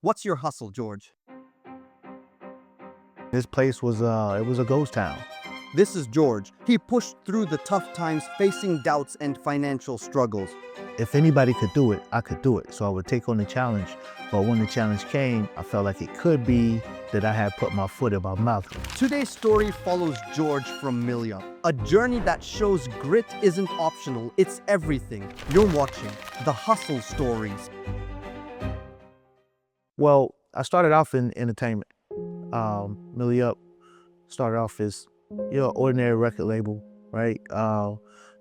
What's your hustle, George? This place was it was a ghost town. This is George. He pushed through the tough times, facing doubts and financial struggles. If anybody could do it, I could do it. So I would take on the challenge. But when the challenge came, I felt like it could be that I had put my foot in my mouth. Today's story follows George from MilliUp, a journey that shows grit isn't optional, it's everything. You're watching The Hustle Stories. Well, I started off in entertainment. MilliUp started off as ordinary record label, right?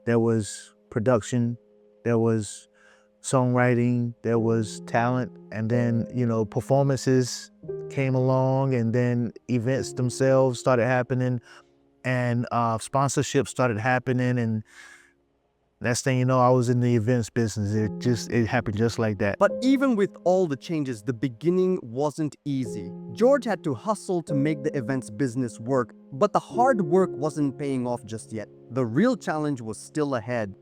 There was production, there was songwriting, there was talent, and then performances came along, and then events themselves started happening, and sponsorships started happening, and next thing you know, I was in the events business. It happened just like that. But even with all the changes, the beginning wasn't easy. George had to hustle to make the events business work, but the hard work wasn't paying off just yet. The real challenge was still ahead.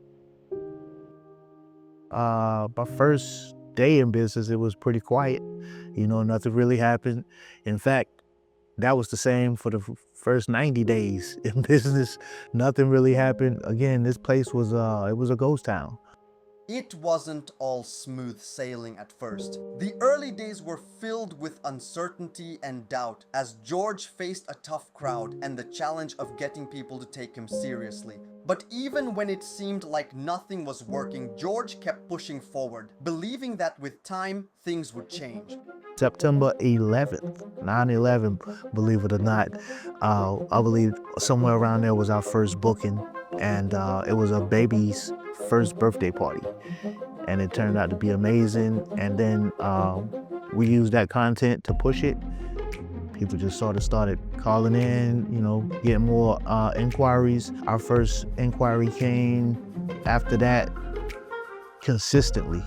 My first day in business, it was pretty quiet. Nothing really happened. In fact, that was the same for the first 90 days in business. Nothing really happened. Again, this place was it was a ghost town. It wasn't all smooth sailing at first. The early days were filled with uncertainty and doubt as George faced a tough crowd and the challenge of getting people to take him seriously. But even when it seemed like nothing was working, George kept pushing forward, believing that with time, things would change. September 11th, 9/11, believe it or not, I believe somewhere around there was our first booking, and it was a baby's first birthday party, and it turned out to be amazing. And then we used that content to push it. People just sort of started calling in, getting more inquiries. Our first inquiry came after that consistently.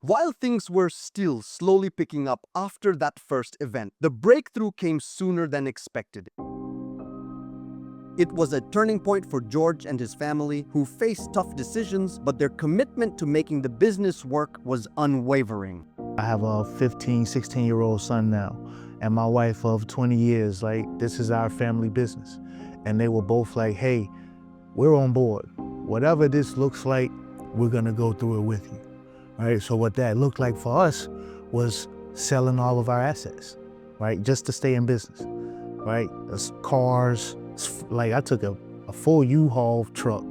While things were still slowly picking up after that first event, the breakthrough came sooner than expected. It was a turning point for George and his family, who faced tough decisions, but their commitment to making the business work was unwavering. I have a 15, 16-year-old son now, and my wife of 20 years. Like, this is our family business. And they were both like, hey, we're on board. Whatever this looks like, we're gonna go through it with you. Right? So what that looked like for us was selling all of our assets, right? Just to stay in business, right? That's cars. Like, I took a full U-Haul truck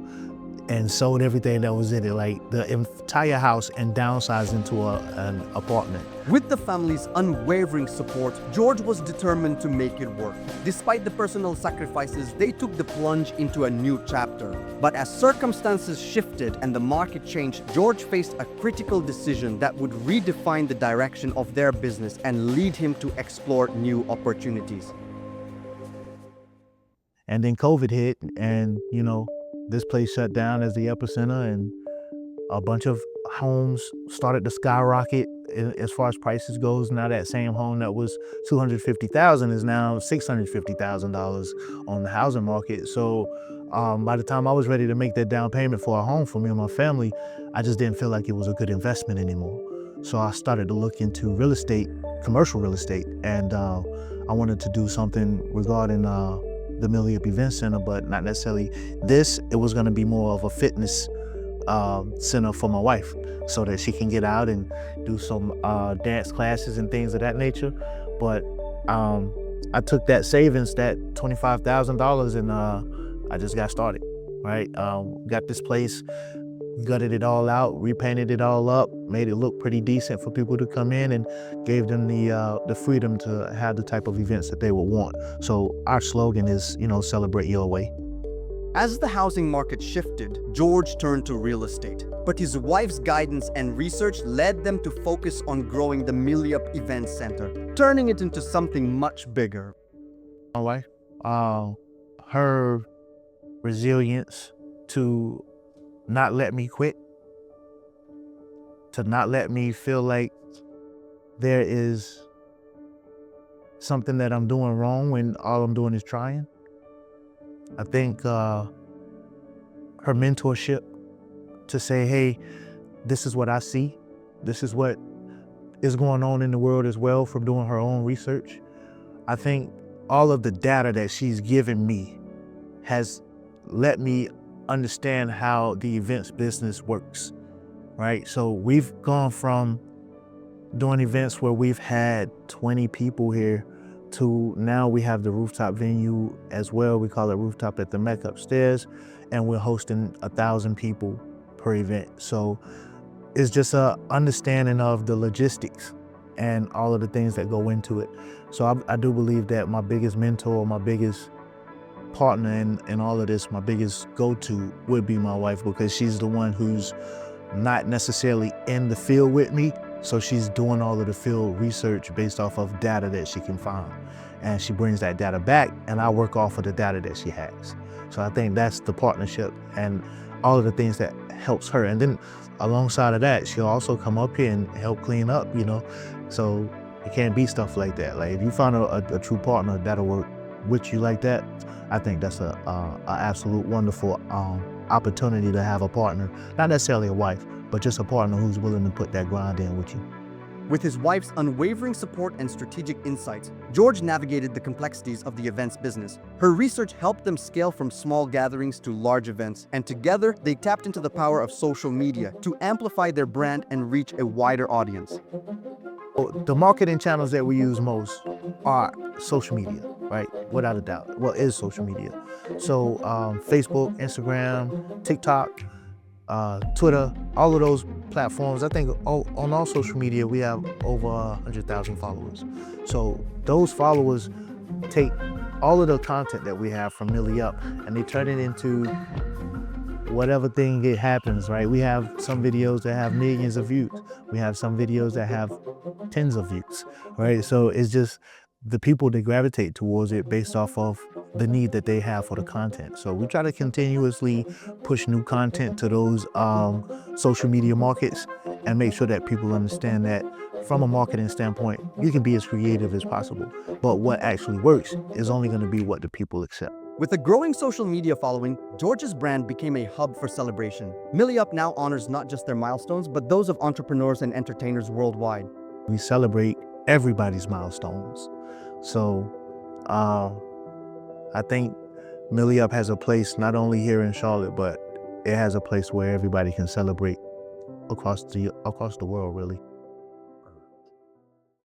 and sold everything that was in it, like the entire house, and downsized into an apartment. With the family's unwavering support, George was determined to make it work. Despite the personal sacrifices, they took the plunge into a new chapter. But as circumstances shifted and the market changed, George faced a critical decision that would redefine the direction of their business and lead him to explore new opportunities. And then COVID hit, and this place shut down as the epicenter, and a bunch of homes started to skyrocket as far as prices goes. Now that same home that was $250,000 is now $650,000 on the housing market. So by the time I was ready to make that down payment for a home for me and my family, I just didn't feel like it was a good investment anymore. So I started to look into real estate, commercial real estate, and I wanted to do something regarding the MilliUp Event Center, but not necessarily this. It was going to be more of a fitness center for my wife, so that she can get out and do some dance classes and things of that nature. But I took that savings, that $25,000, and I just got started, right? Got this place, gutted it all out, repainted it all up, made it look pretty decent for people to come in, and gave them the freedom to have the type of events that they would want. So our slogan is, celebrate your way. As the housing market shifted, George turned to real estate. But his wife's guidance and research led them to focus on growing the MilliUp Event Center, turning it into something much bigger. My wife, her resilience to not let me quit, to not let me feel like there is something that I'm doing wrong when all I'm doing is trying. I think her mentorship to say, hey, this is what I see. This is what is going on in the world as well from doing her own research. I think all of the data that she's given me has let me understand how the events business works, right? So we've gone from doing events where we've had 20 people here to now we have the rooftop venue as well. We call it Rooftop at the Mecca upstairs, and we're hosting 1,000 people per event. So it's just a understanding of the logistics and all of the things that go into it. So I do believe that my biggest mentor, my biggest partner in all of this, my biggest go-to would be my wife, because she's the one who's not necessarily in the field with me. So she's doing all of the field research based off of data that she can find. And she brings that data back, and I work off of the data that she has. So I think that's the partnership and all of the things that helps her. And then alongside of that, she'll also come up here and help clean up, you know? So it can't be stuff like that. Like if you find a true partner that'll work with you like that, I think that's a absolute wonderful opportunity to have a partner, not necessarily a wife, but just a partner who's willing to put that grind in with you. With his wife's unwavering support and strategic insights, George navigated the complexities of the events business. Her research helped them scale from small gatherings to large events, and together they tapped into the power of social media to amplify their brand and reach a wider audience. The marketing channels that we use most are social media, right? Without a doubt. Well, is social media. So Facebook, Instagram, TikTok, Twitter, all of those platforms. I think on all social media, we have over 100,000 followers. So those followers take all of the content that we have from MilliUp and they turn it into whatever thing it happens, right? We have some videos that have millions of views. We have some videos that have tens of views, right? So it's just the people that gravitate towards it based off of the need that they have for the content. So we try to continuously push new content to those social media markets and make sure that people understand that from a marketing standpoint, you can be as creative as possible. But what actually works is only going to be what the people accept. With a growing social media following, George's brand became a hub for celebration. MilliUp now honors not just their milestones, but those of entrepreneurs and entertainers worldwide. We celebrate everybody's milestones. So I think MilliUp has a place not only here in Charlotte, but it has a place where everybody can celebrate across the world, really.